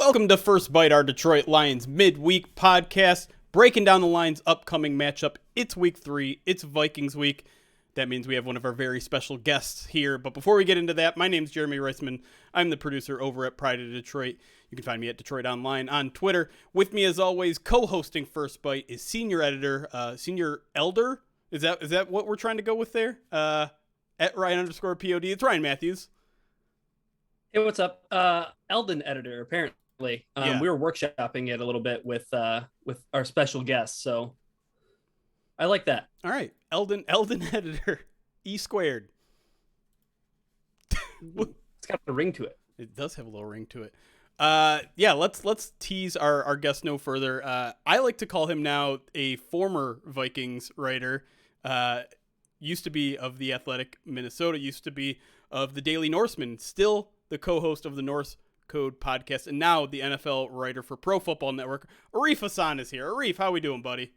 Welcome to First Bite, our Detroit Lions midweek podcast, breaking down the Lions' upcoming matchup. It's week 3. It's Vikings week. That means we have one of our very special guests here. But before we get into that, my name's Jeremy Reisman. I'm the producer over at Pride of Detroit. You can find me at Detroit Online on Twitter. With me, as always, co-hosting First Bite is senior editor, senior elder. Is that what we're trying to go with there? At Ryan_POD. It's Ryan Matthews. Hey, what's up? Eldon editor, apparently. We were workshopping it a little bit with our special guest, so I like that. All right, Eldon editor, E squared. It's got a ring to it. It does have a little ring to it. Let's tease our guest no further. I like to call him now a former Vikings writer. Used to be of The Athletic Minnesota, used to be of the Daily Norseman, still the co-host of the Norse Code podcast, and now the NFL writer for Pro Football Network. Arif Hasan is here. Arif, how we doing, buddy?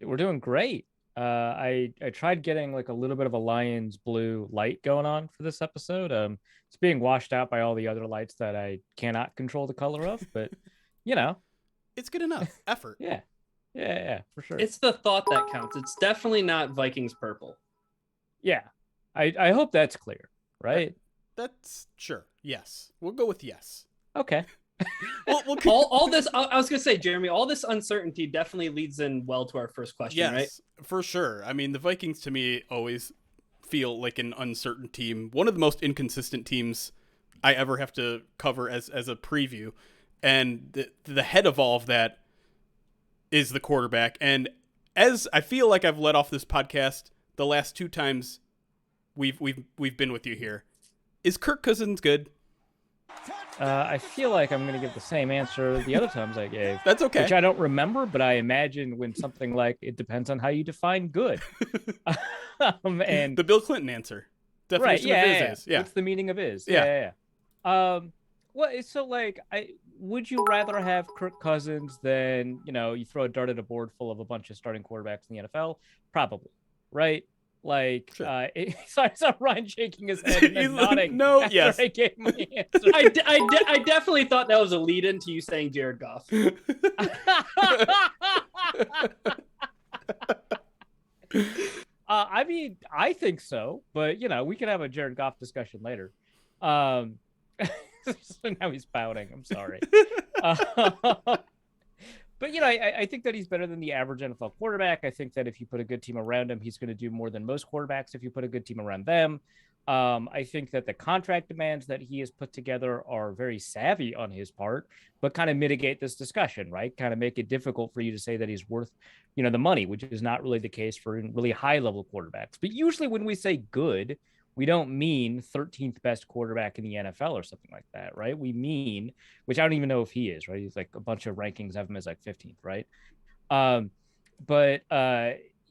We're doing great. I tried getting like a little bit of a Lions blue light going on for this episode. It's being washed out by all the other lights that I cannot control the color of, but you know, it's good enough effort. Yeah, for sure. It's the thought that counts. It's definitely not Vikings purple. Yeah, I hope that's clear, right? That's sure. Yes, we'll go with yes. Okay. all this. I was gonna say, Jeremy. All this uncertainty definitely leads in well to our first question, yes, right? For sure. I mean, the Vikings to me always feel like an uncertain team. One of the most inconsistent teams I ever have to cover as a preview, and the head of all of that is the quarterback. And as I feel like I've led off this podcast the last 2 times we've been with you here, is Kirk Cousins good? I feel like I'm going to give the same answer the other times I gave. That's okay. Which I don't remember, but I imagine when something like it depends on how you define good. And the Bill Clinton answer. Definition right, of is. Yeah. What's the meaning of is? Yeah. So like, would you rather have Kirk Cousins than, you throw a dart at a board full of a bunch of starting quarterbacks in the NFL? Probably, right? Like, sure. I saw Ryan shaking his head and then nodding. No, yes. I gave my answer. I definitely thought that was a lead into you saying Jared Goff. I mean, I think so, but we can have a Jared Goff discussion later. So now he's pouting. I'm sorry. But, I think that he's better than the average NFL quarterback. I think that if you put a good team around him, he's going to do more than most quarterbacks if you put a good team around them. I think that the contract demands that he has put together are very savvy on his part, but kind of mitigate this discussion, right? Kind of make it difficult for you to say that he's worth, the money, which is not really the case for really high-level quarterbacks. But usually when we say good, we don't mean 13th best quarterback in the NFL or something like that, right? We mean, which I don't even know if he is, right? He's like a bunch of rankings have him as like 15th, right?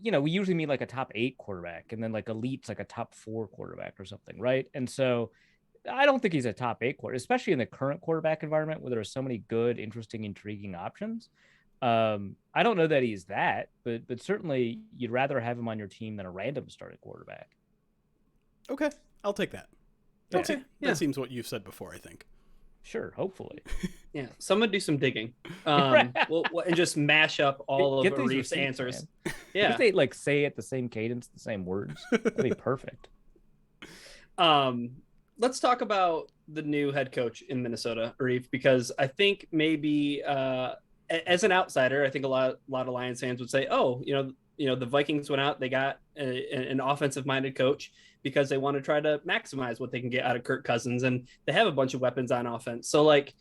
We usually mean like a top 8 quarterback, and then like elite's like a top 4 quarterback or something, right? And so I don't think he's a top 8 quarterback, especially in the current quarterback environment where there are so many good, interesting, intriguing options. I don't know that he's that, but certainly you'd rather have him on your team than a random starting quarterback. Okay, I'll take that. That seems what you've said before, I think. Sure, hopefully. Yeah, someone do some digging. And just mash up all of Arif's answers. Man. Yeah. If they like say at the same cadence, the same words, that'd be perfect. Let's talk about the new head coach in Minnesota, Arif, because I think maybe as an outsider, I think a lot of Lions fans would say, the Vikings went out, they got an offensive-minded coach because they want to try to maximize what they can get out of Kirk Cousins, and they have a bunch of weapons on offense. So, like,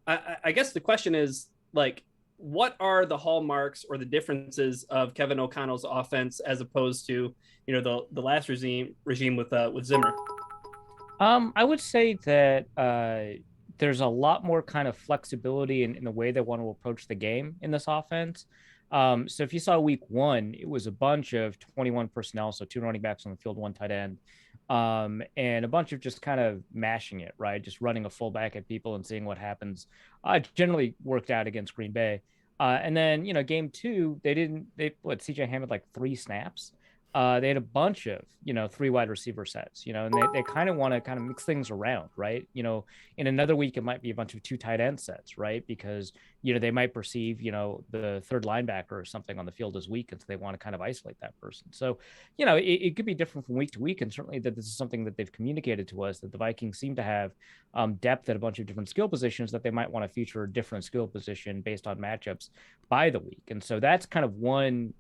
I guess the question is, like, what are the hallmarks or the differences of Kevin O'Connell's offense as opposed to, the last regime with Zimmer? I would say that there's a lot more kind of flexibility in the way they want to approach the game in this offense. So if you saw week 1, it was a bunch of 21 personnel, so 2 running backs on the field, 1 tight end, and a bunch of just kind of mashing it, right? Just running a fullback at people and seeing what happens. Generally worked out against Green Bay. And then, game 2, CJ Ham had like 3 snaps. They had a bunch of, 3 wide receiver sets, and they kind of want to kind of mix things around, right? In another week, it might be a bunch of 2 tight end sets, right? Because, they might perceive, the third linebacker or something on the field as weak. And so they want to kind of isolate that person. So, it could be different from week to week. And certainly that this is something that they've communicated to us, that the Vikings seem to have depth at a bunch of different skill positions, that they might want to feature a different skill position based on matchups by the week. And so that's kind of one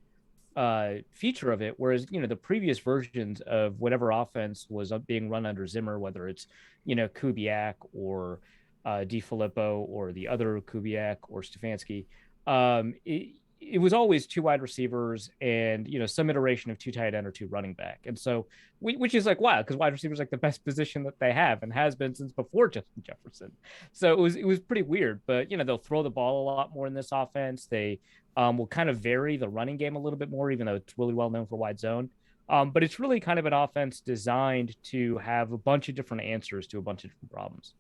feature of it, whereas the previous versions of whatever offense was being run under Zimmer, whether it's Kubiak or DiFilippo or the other Kubiak or Stefanski, it was always 2 wide receivers and some iteration of 2 tight end or 2 running back. And so which is like wow, because wide receiver is like the best position that they have and has been since before Justin Jefferson. So it was pretty weird, but they'll throw the ball a lot more in this offense. They will kind of vary the running game a little bit more, even though it's really well known for wide zone. But it's really kind of an offense designed to have a bunch of different answers to a bunch of different problems.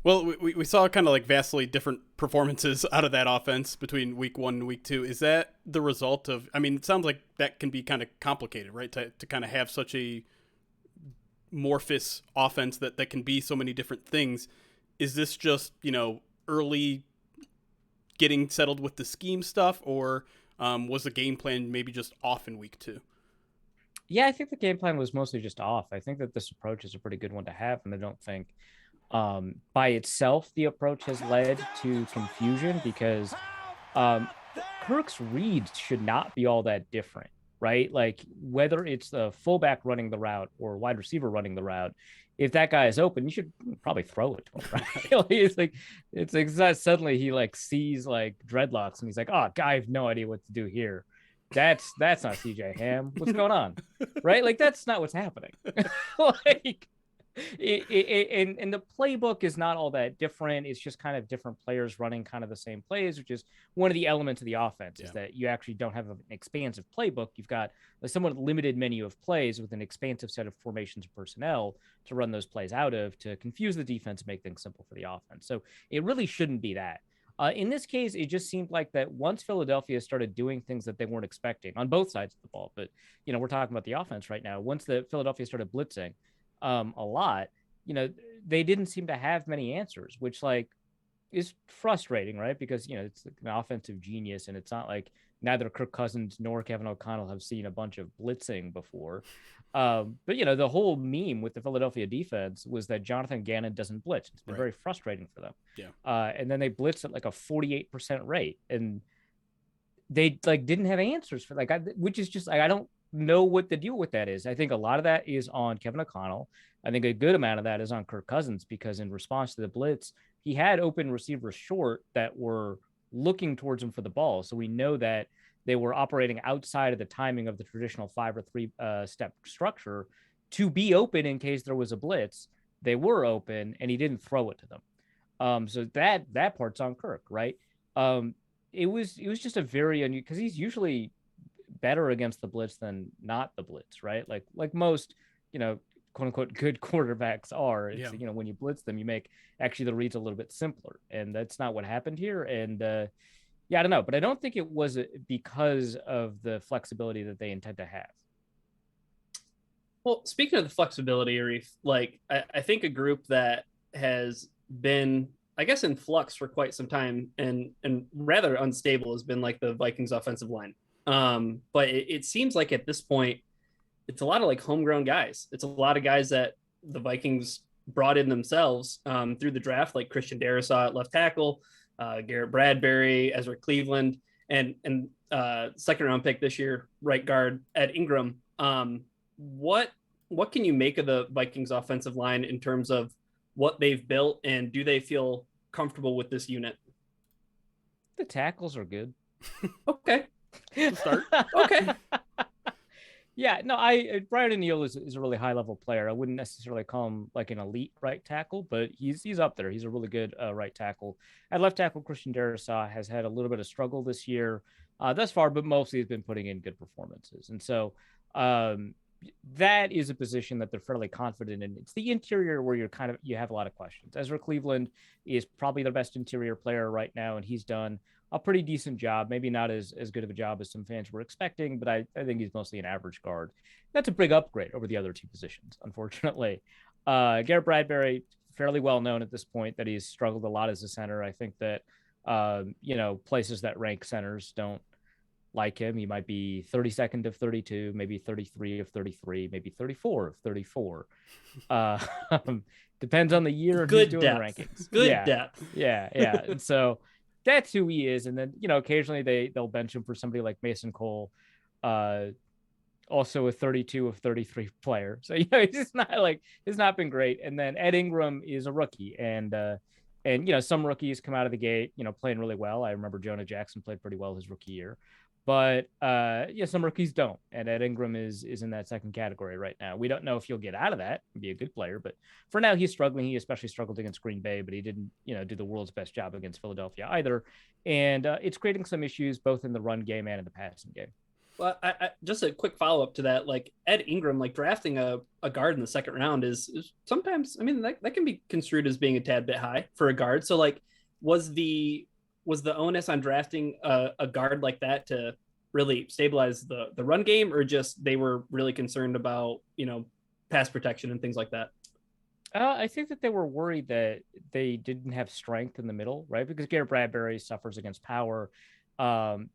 Well, we saw kind of like vastly different performances out of that offense between week 1 and week 2. Is that the result of, I mean, it sounds like that can be kind of complicated, right? To kind of have such a amorphous offense that can be so many different things. Is this just, early getting settled with the scheme stuff, or was the game plan maybe just off in week 2? Yeah, I think the game plan was mostly just off. I think that this approach is a pretty good one to have, and I don't think by itself the approach has led to confusion, because Kirk's reads should not be all that different, right? Like whether it's the fullback running the route or wide receiver running the route, if that guy is open, you should probably throw it to him, right? it's like suddenly he like sees like dreadlocks and he's like, oh, I have no idea what to do here. That's not CJ Ham. What's going on? Right? Like that's not what's happening. Like and the playbook is not all that different. It's just kind of different players running kind of the same plays, which is one of the elements of the offense. Is that you actually don't have an expansive playbook. You've got a somewhat limited menu of plays with an expansive set of formations of personnel to run those plays out of, to confuse the defense and make things simple for the offense. So it really shouldn't be that. In this case, it just seemed like that once Philadelphia started doing things that they weren't expecting on both sides of the ball, but we're talking about the offense right now. Once the Philadelphia started blitzing a lot, they didn't seem to have many answers, which like is frustrating, right? Because it's an offensive genius, and it's not like neither Kirk Cousins nor Kevin O'Connell have seen a bunch of blitzing before. But the whole meme with the Philadelphia defense was that Jonathan Gannon doesn't blitz. It's been very frustrating for them. And then they blitz at like a 48% rate, and they like didn't have answers for which is just like, I don't know what the deal with that is. I think a lot of that is on Kevin O'Connell. I think a good amount of that is on Kirk Cousins, because in response to the blitz, he had open receivers short that were looking towards him for the ball. So we know that they were operating outside of the timing of the traditional 5 or 3 step structure to be open in case there was a blitz. They were open, and he didn't throw it to them. So that part's on Kirk, right? It was just a very unusual, because he's usually better against the blitz than not the blitz, right? Like most, quote unquote good quarterbacks are. It's, when you blitz them, you make actually the reads a little bit simpler, and that's not what happened here. And I don't know, but I don't think it was because of the flexibility that they intend to have. Well, speaking of the flexibility, Arif, like I think a group that has been, I guess, in flux for quite some time and rather unstable has been like the Vikings offensive line. But it seems like at this point, it's a lot of like homegrown guys. It's a lot of guys that the Vikings brought in themselves through the draft, like Christian Darrisaw at left tackle, Garrett Bradbury, Ezra Cleveland, and second round pick this year, right guard Ed Ingram. What can you make of the Vikings offensive line in terms of what they've built, and do they feel comfortable with this unit? The tackles are good. Okay. Start. Okay. Yeah, no, Brian O'Neill is a really high level player. I wouldn't necessarily call him like an elite right tackle, but he's up there. He's a really good right tackle. At left tackle, Christian Darrisaw has had a little bit of struggle this year thus far, but mostly has been putting in good performances. And so that is a position that they're fairly confident in. It's the interior where you have a lot of questions. Ezra Cleveland is probably their best interior player right now, and he's done a pretty decent job. Maybe not as good of a job as some fans were expecting, but I think he's mostly an average guard. That's a big upgrade over the other two positions, unfortunately. Garrett Bradbury, fairly well known at this point that he's struggled a lot as a center. I think that places that rank centers don't like him. He might be 32nd of 32, maybe 33 of 33, maybe 34 of 34. Depends on the year and who's doing the rankings. Good depth. Yeah. And so that's who he is. And then, occasionally they'll bench him for somebody like Mason Cole, also a 32 of 33 player. So, it's not been great. And then Ed Ingram is a rookie, and some rookies come out of the gate, playing really well. I remember Jonah Jackson played pretty well his rookie year. But some rookies don't, and Ed Ingram is in that second category right now. We don't know if he'll get out of that and be a good player, but for now he's struggling. He especially struggled against Green Bay, but he didn't, do the world's best job against Philadelphia either. And it's creating some issues both in the run game and in the passing game. Well, I just a quick follow up to that. Like Ed Ingram, drafting a guard in the second round is sometimes, that can be construed as being a tad bit high for a guard. So was the onus on drafting a guard like that to really stabilize the run game, or just they were really concerned about, pass protection and things like that? I think that they were worried that they didn't have strength in the middle, right? Because Garrett Bradbury suffers against power.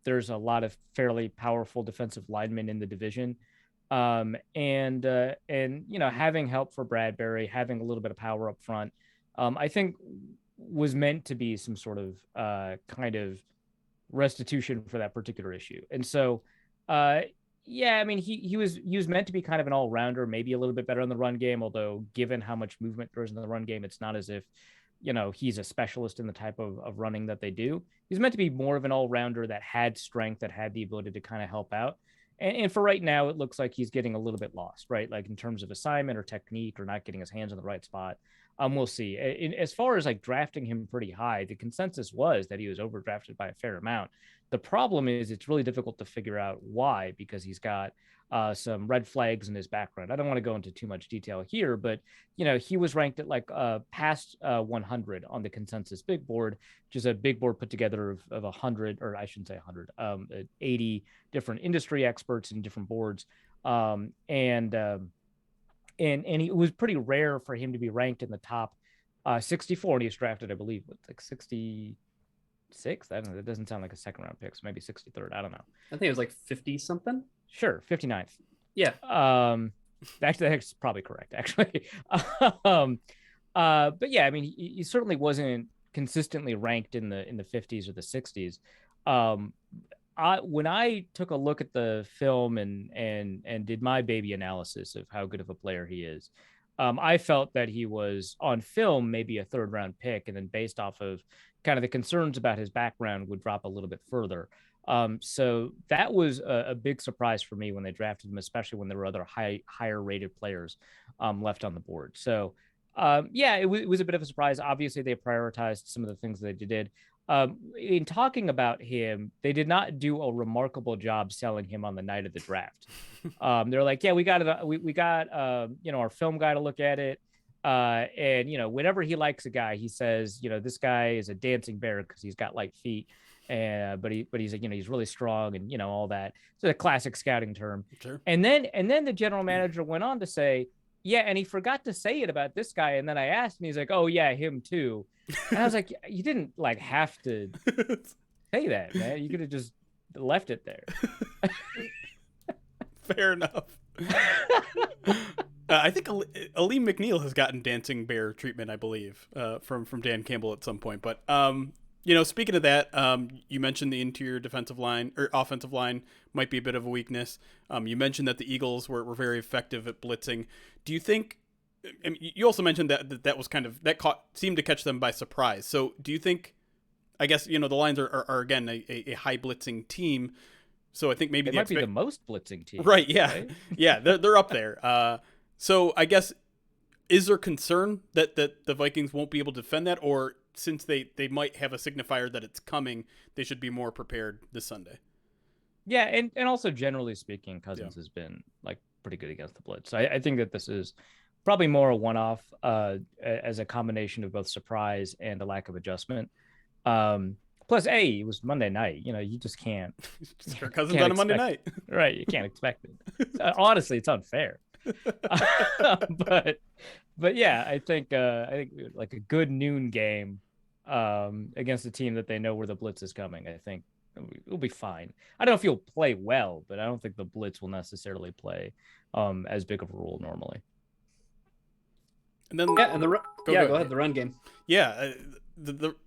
There's a lot of fairly powerful defensive linemen in the division. And having help for Bradbury, having a little bit of power up front, I think was meant to be some sort of kind of restitution for that particular issue. And so, he was meant to be kind of an all-rounder, maybe a little bit better in the run game, although given how much movement there is in the run game, it's not as if, he's a specialist in the type of running that they do. He's meant to be more of an all-rounder that had strength, that had the ability to kind of help out. And for right now, it looks like he's getting a little bit lost, right? Like in terms of assignment or technique or not getting his hands in the right spot. We'll see. As far as drafting him pretty high, the consensus was that he was overdrafted by a fair amount. The problem is it's really difficult to figure out why, because he's got some red flags in his background. I don't want to go into too much detail here, but he was ranked at past 100 on the consensus big board, which is a big board put together of 100, or I shouldn't say 100, 80 different industry experts in different boards. And it was pretty rare for him to be ranked in the top 64, and he was drafted, I believe, with 66. I don't know. That doesn't sound like a second round pick, so maybe 63rd. I don't know. I think it was 50 something. Sure, 59th. Yeah. Actually, that's probably correct. Actually, but yeah, he certainly wasn't consistently ranked in the 50s or the 60s. When I took a look at the film and did my baby analysis of how good of a player he is, I felt that he was on film maybe a third round pick, and then based off of kind of the concerns about his background would drop a little bit further. So that was a big surprise for me when they drafted him, especially when there were other higher rated players left on the board. So it was a bit of a surprise. Obviously, they prioritized some of the things that they did. In talking about him, they did not do a remarkable job selling him on the night of the draft. They're like, yeah, we got our film guy to look at it. And whenever he likes a guy, he says, this guy is a dancing bear because he's got light feet. But he's he's really strong and all that. It's a classic scouting term. Sure. And then the general manager went on to say, yeah, and he forgot to say it about this guy. And then I asked, and he's like, oh yeah, him too. And I was like, you didn't have to say that, man. You could have just left it there. Fair enough. I think Aleem McNeil has gotten dancing bear treatment, I believe, from Dan Campbell at some point. But speaking of that, you mentioned the interior defensive line or offensive line might be a bit of a weakness. You mentioned that the Eagles were very effective at blitzing. Do you think? You also mentioned that was kind of seemed to catch them by surprise. So do you think? I guess the Lions are again a high blitzing team. So I think maybe it might be the most blitzing team. Right? Yeah, right? Yeah. They're up there. So I guess is there concern that the Vikings won't be able to defend that, or since they might have a signifier that it's coming, they should be more prepared this Sunday? Yeah, and also generally speaking, Cousins has been pretty good against the blitz. So I think that this is probably more a one-off as a combination of both surprise and a lack of adjustment. Plus, it was Monday night. You just can't. Kirk Cousins on a Monday night. Right. You can't expect it. Honestly, it's unfair. But yeah, I think like a good noon game against a team that they know where the blitz is coming, I think it'll be fine. I don't know if he'll play well, but I don't think the blitz will necessarily play as big of a role normally. And then go ahead. The run game. Yeah.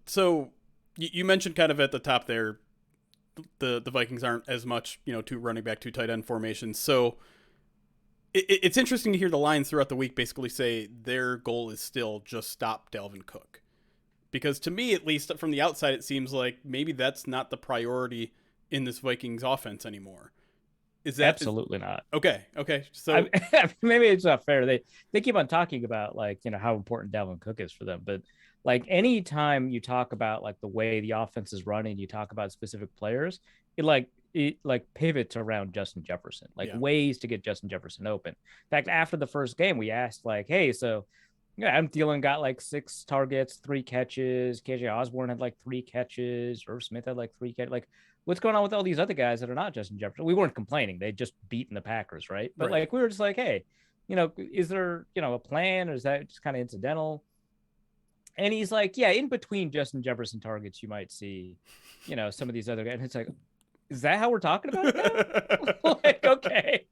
So you mentioned kind of at the top there, the Vikings aren't as much, two running back, two tight end formations. So it's interesting to hear the Lions throughout the week basically say their goal is still just stop Dalvin Cook. Because to me, at least from the outside, it seems like maybe that's not the priority in this Vikings offense anymore. Is that absolutely not? Okay. So maybe it's not fair. They keep on talking about how important Dalvin Cook is for them, but like anytime you talk about like the way the offense is running, you talk about specific players, it pivots around Justin Jefferson, ways to get Justin Jefferson open. In fact, after the first game, we asked hey, so Adam Thielen got 6 targets, 3 catches. KJ Osborne had 3 catches. Irv Smith had 3 catches. What's going on with all these other guys that are not Justin Jefferson? We weren't complaining. They'd just beaten the Packers, right? But we were just hey, is there, a plan, or is that just kind of incidental? And he's in between Justin Jefferson targets, you might see, some of these other guys. And it's is that how we're talking about it now? Okay.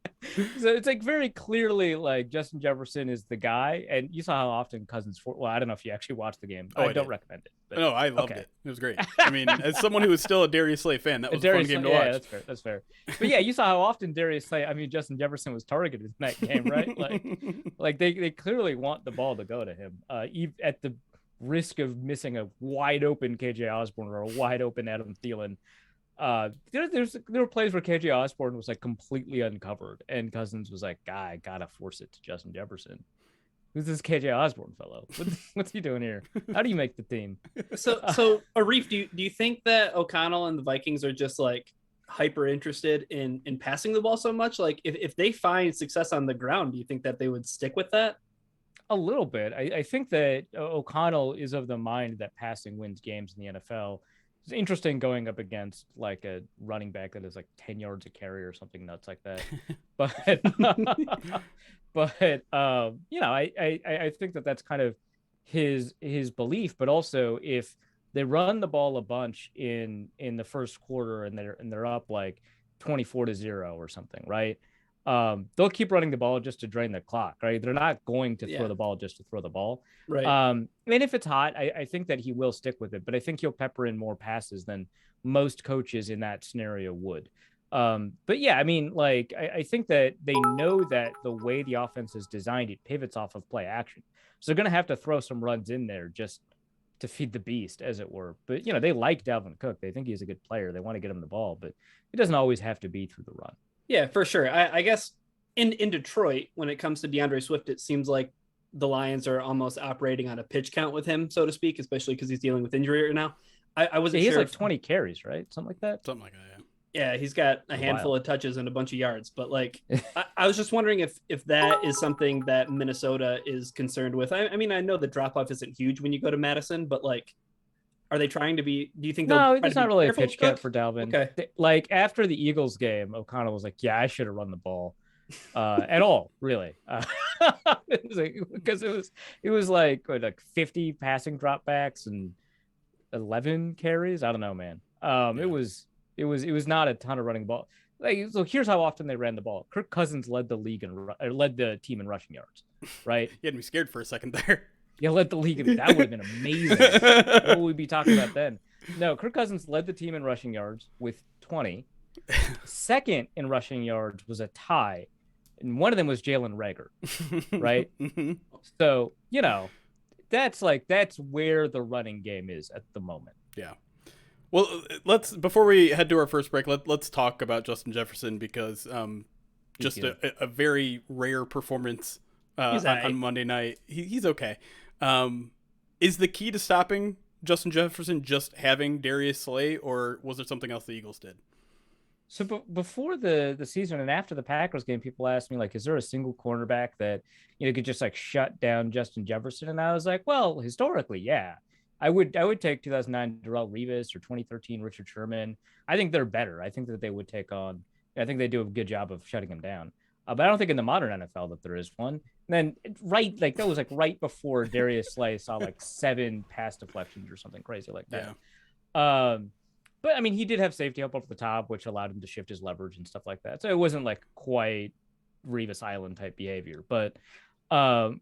So it's very clearly Justin Jefferson is the guy. And you saw how often Cousins, I don't know if you actually watched the game. I don't recommend it. But, no, I loved it. It was great. I mean, as someone who was still a Darius Slay fan, that was a fun game to watch. Yeah, that's fair. But yeah, you saw how often Justin Jefferson was targeted in that game, right? They clearly want the ball to go to him, at the risk of missing a wide open KJ Osborne or a wide open Adam Thielen. There were plays where KJ Osborne was completely uncovered, and Cousins was I gotta force it to Justin Jefferson. Who's this KJ Osborne fellow? What's he doing here? How do you make the team? So Arif, do you think that O'Connell and the Vikings are just hyper interested in passing the ball so much? If they find success on the ground, do you think that they would stick with that? A little bit. I think that O'Connell is of the mind that passing wins games in the NFL. It's interesting going up against a running back that is 10 yards a carry or something nuts like that. But I think that that's kind of his belief. But also, if they run the ball a bunch in the first quarter and they're up 24-0 or something, right? They'll keep running the ball just to drain the clock, right? They're not going to throw the ball just to throw the ball. Right. And if it's hot, I think that he will stick with it, but I think he'll pepper in more passes than most coaches in that scenario would. But yeah, I mean, I think that they know that the way the offense is designed, it pivots off of play action. So they're going to have to throw some runs in there just to feed the beast, as it were. But, they like Dalvin Cook. They think he's a good player. They want to get him the ball, but it doesn't always have to be through the run. Yeah, for sure. I guess in Detroit, when it comes to DeAndre Swift, it seems like the Lions are almost operating on a pitch count with him, so to speak, especially because he's dealing with injury right now. I wasn't sure. He has 20 carries, right? Something like that. Something like that, yeah. Yeah, he's got a handful of touches and a bunch of yards. But I was just wondering if that is something that Minnesota is concerned with. I mean, I know the drop-off isn't huge when you go to Madison, but are they trying to be? Do you think? No, it's not really a pitch count for Dalvin. Okay. After the Eagles game, O'Connell was yeah, I should have run the ball, at all, really, because it was 50 passing dropbacks and 11 carries. I don't know, man. It was not a ton of running the ball. So here's how often they ran the ball. Kirk Cousins led the league led the team in rushing yards, right? You had me scared for a second there. Yeah, led the league. That would have been amazing. What would we be talking about then? No, Kirk Cousins led the team in rushing yards with 20. Second in rushing yards was a tie, and one of them was Jalen Reagor, right? So, that's where the running game is at the moment. Yeah. Well, before we head to our first break, let's talk about Justin Jefferson, because just a very rare performance on Monday night. He's okay. Is the key to stopping Justin Jefferson just having Darius Slay, or was there something else the Eagles did? So before the season and after the Packers game, people asked me like, is there a single cornerback that could just like shut down Justin Jefferson? And I was like, well, historically, yeah, I would take 2009 Darrelle Revis or 2013 Richard Sherman. I think they're better. I think that they would take on. I think they do a good job of shutting him down. But I don't think in the modern NFL that there is one. And then that was like right before Darius Slay saw like 7 pass deflections or something crazy like that. Yeah. But I mean, he did have safety help over the top, which allowed him to shift his leverage and stuff like that. So it wasn't like quite Revis Island type behavior. But I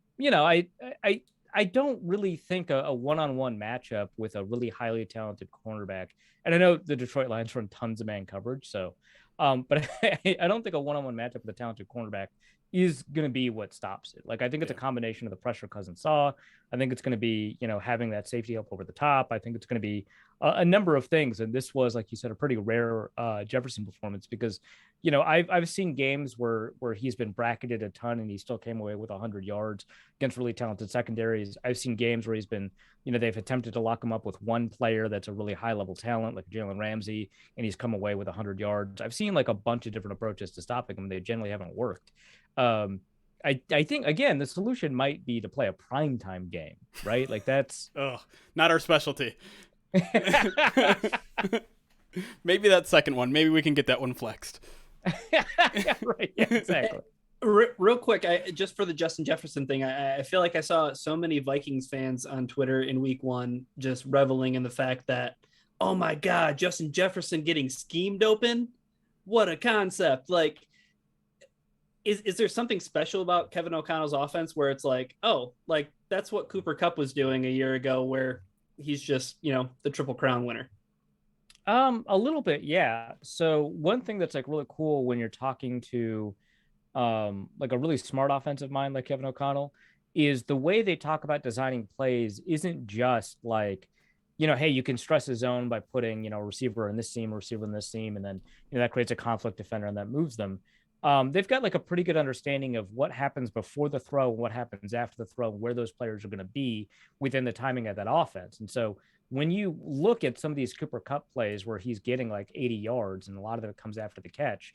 don't really think a one-on-one matchup with a really highly talented cornerback. And I know the Detroit Lions run tons of man coverage, so but I don't think a one-on-one matchup with a talented cornerback is going to be what stops it. Like, I think it's a combination of the pressure Cousins saw. I think it's going to be, having that safety help over the top. I think it's going to be a number of things. And this was, like you said, a pretty rare Jefferson performance because, I've seen games where he's been bracketed a ton and he still came away with 100 yards against really talented secondaries. I've seen games where he's been, they've attempted to lock him up with one player that's a really high level talent like Jalen Ramsey, and he's come away with 100 yards. I've seen like a bunch of different approaches to stopping him. They generally haven't worked. I think again the solution might be to play a primetime game, right? Like that's not our specialty. Maybe that second one. Maybe we can get that one flexed. Right. Yeah, exactly. Real quick, just for the Justin Jefferson thing, I feel like I saw so many Vikings fans on Twitter in week 1 just reveling in the fact that, oh my God, Justin Jefferson getting schemed open. What a concept. Like, Is there something special about Kevin O'Connell's offense where it's like, oh, like that's what Cooper Kupp was doing a year ago where he's just, the Triple Crown winner? A little bit, yeah. So one thing that's like really cool when you're talking to like a really smart offensive mind like Kevin O'Connell is the way they talk about designing plays isn't just like, hey, you can stress a zone by putting, a receiver in this seam, a receiver in this seam, and then that creates a conflict defender and that moves them. They've got like a pretty good understanding of what happens before the throw, what happens after the throw, where those players are going to be within the timing of that offense. And so when you look at some of these Cooper Kupp plays where he's getting like 80 yards and a lot of it comes after the catch,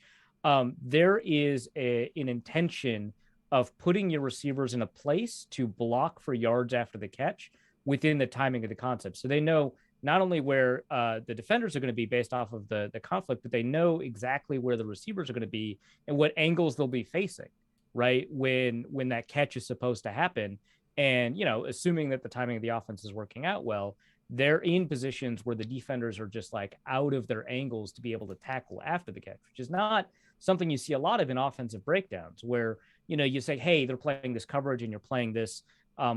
there is an intention of putting your receivers in a place to block for yards after the catch within the timing of the concept. So they know not only where the defenders are going to be based off of the conflict, but they know exactly where the receivers are going to be and what angles they'll be facing, right? When that catch is supposed to happen. And, assuming that the timing of the offense is working out well, they're in positions where the defenders are just like out of their angles to be able to tackle after the catch, which is not something you see a lot of in offensive breakdowns where, you say, hey, they're playing this coverage and you're playing this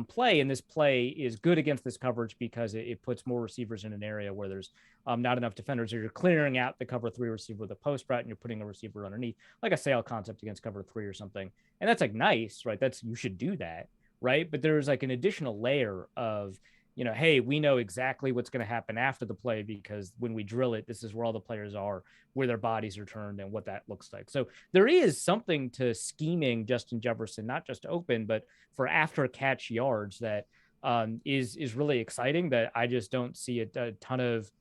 play, and this play is good against this coverage because it puts more receivers in an area where there's not enough defenders, or you're clearing out the cover 3 receiver with a post route and you're putting a receiver underneath, like a sail concept against cover 3 or something. And that's like nice, right? You should do that, right? But there's like an additional layer of, hey, we know exactly what's going to happen after the play because when we drill it, this is where all the players are, where their bodies are turned and what that looks like. So there is something to scheming Justin Jefferson, not just open, but for after catch yards that is really exciting that I just don't see a ton of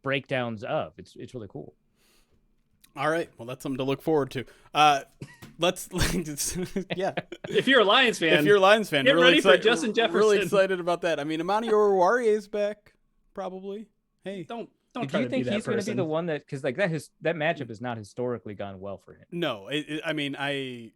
breakdowns of. It's really cool. All right. Well, that's something to look forward to. Let's yeah. If you're a Lions fan, get really ready for Justin Jefferson. Really excited about that. I mean, Amani Oruwariye is back, probably. Hey, don't Do try you to think be that he's going to person. be the one that because like that matchup has not historically gone well for him? No, I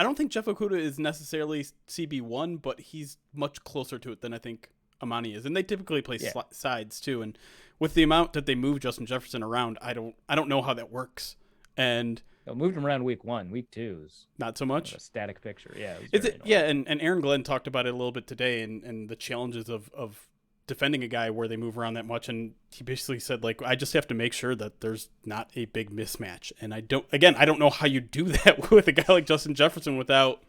don't think Jeff Okudah is necessarily CB1, but he's much closer to it than I think Amani is, and they typically play sides too. And with the amount that they move Justin Jefferson around, I don't know how that works. And they moved him around week 1, week 2 is not so much a static picture. Yeah, and Aaron Glenn talked about it a little bit today, and the challenges of defending a guy where they move around that much. And he basically said, like, I just have to make sure that there's not a big mismatch. And I don't know how you do that with a guy like Justin Jefferson without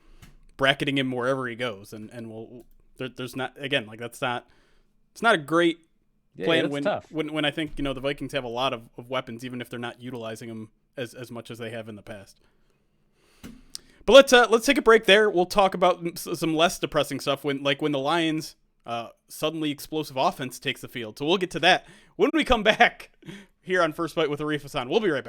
bracketing him wherever he goes. And there's not, again, like it's not a great plan when I think, the Vikings have a lot of weapons, even if they're not utilizing them as much as they have in the past. But let's take a break there. We'll talk about some less depressing stuff when the Lions suddenly explosive offense takes the field. So we'll get to that when we come back here on First Bite with Arif Hasan. We'll be right back.